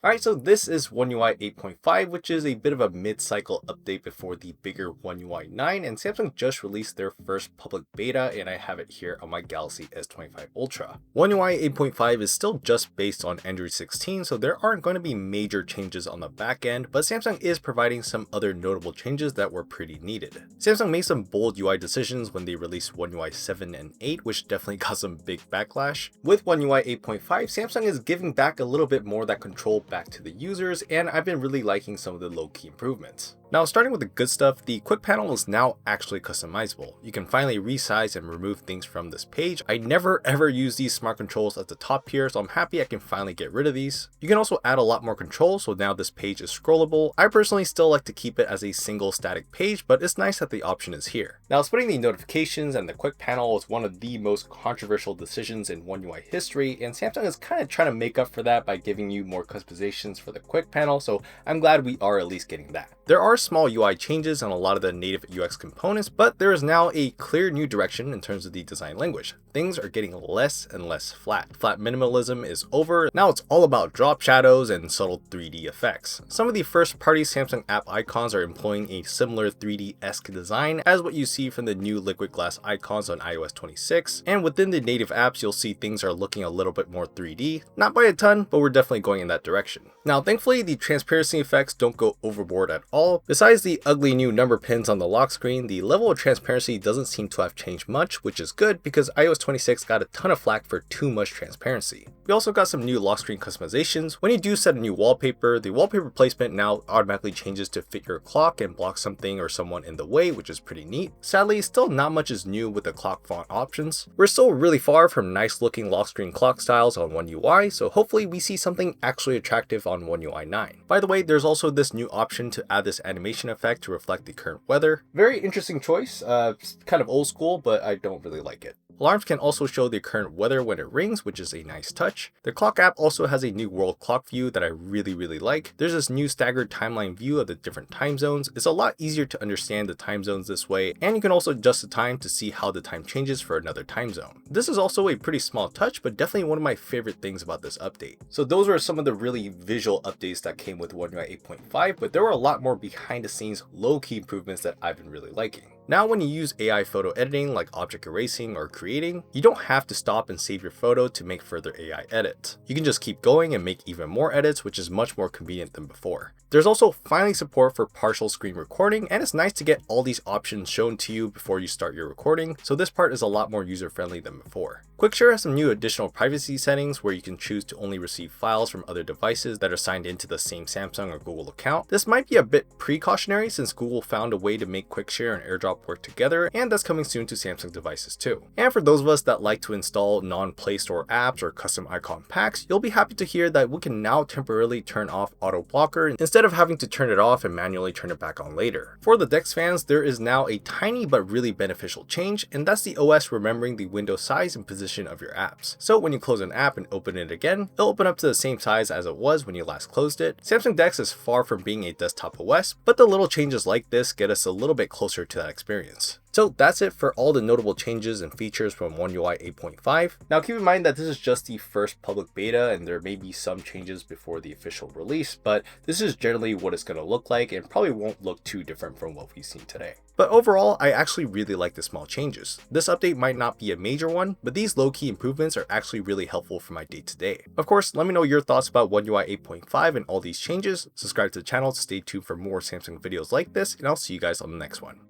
Alright, so this is One UI 8.5, which is a bit of a mid-cycle update before the bigger One UI 9, and Samsung just released their first public beta, and I have it here on my Galaxy S25 Ultra. One UI 8.5 is still just based on Android 16, so there aren't going to be major changes on the back end, but Samsung is providing some other notable changes that were pretty needed. Samsung made some bold UI decisions when they released One UI 7 and 8, which definitely got some big backlash. With One UI 8.5, Samsung is giving back a little bit more of that control back to the users, and I've been really liking some of the low-key improvements. Now, starting with the good stuff, the quick panel is now actually customizable. You can finally resize and remove things from this page. I never ever use these smart controls at the top here, so I'm happy I can finally get rid of these. You can also add a lot more controls, so now this page is scrollable. I personally still like to keep it as a single static page, but it's nice that the option is here. Now, splitting the notifications and the quick panel is one of the most controversial decisions in One UI history, and Samsung is kind of trying to make up for that by giving you more customizations for the quick panel, so I'm glad we are at least getting that. There are small UI changes on a lot of the native UX components, but there is now a clear new direction in terms of the design language. Things are getting less and less flat. Flat minimalism is over. Now it's all about drop shadows and subtle 3D effects. Some of the first-party Samsung app icons are employing a similar 3D-esque design as what you see from the new liquid glass icons on iOS 26, and within the native apps you'll see things are looking a little bit more 3D. Not by a ton, but we're definitely going in that direction. Now thankfully the transparency effects don't go overboard at all. Besides the ugly new number pins on the lock screen, the level of transparency doesn't seem to have changed much, which is good because iOS 26 got a ton of flack for too much transparency. We also got some new lock screen customizations. When you do set a new wallpaper, the wallpaper placement now automatically changes to fit your clock and block something or someone in the way, which is pretty neat. Sadly, still not much is new with the clock font options. We're still really far from nice looking lock screen clock styles on One UI, so hopefully we see something actually attractive on One UI 9. By the way, there's also this new option to add this animation effect to reflect the current weather. Very interesting choice, kind of old school, but I don't really like it. Alarms can also show the current weather when it rings, which is a nice touch. The clock app also has a new world clock view that I really like. There's this new staggered timeline view of the different time zones. It's a lot easier to understand the time zones this way, and you can also adjust the time to see how the time changes for another time zone. This is also a pretty small touch, but definitely one of my favorite things about this update. So those were some of the really visual updates that came with One UI 8.5, but there were a lot more behind the scenes low-key improvements that I've been really liking. Now when you use AI photo editing like object erasing or creating, you don't have to stop and save your photo to make further AI edits. You can just keep going and make even more edits, which is much more convenient than before. There's also finally support for partial screen recording, and it's nice to get all these options shown to you before you start your recording, so this part is a lot more user-friendly than before. QuickShare has some new additional privacy settings where you can choose to only receive files from other devices that are signed into the same Samsung or Google account. This might be a bit precautionary since Google found a way to make QuickShare and AirDrop work together, and that's coming soon to Samsung devices too. And for those of us that like to install non-Play Store apps or custom icon packs, you'll be happy to hear that we can now temporarily turn off auto blocker instead of having to turn it off and manually turn it back on later. For the DeX fans, there is now a tiny but really beneficial change, and that's the OS remembering the window size and position of your apps. So when you close an app and open it again, it'll open up to the same size as it was when you last closed it. Samsung DeX is far from being a desktop OS, but the little changes like this get us a little bit closer to that experience. So that's it for all the notable changes and features from One UI 8.5. Now keep in mind that this is just the first public beta and there may be some changes before the official release, but this is generally what it's going to look like and probably won't look too different from what we've seen today. But overall, I actually really like the small changes. This update might not be a major one, but these low-key improvements are actually really helpful for my day-to-day. Of course, let me know your thoughts about One UI 8.5 and all these changes. Subscribe to the channel to stay tuned for more Samsung videos like this, and I'll see you guys on the next one.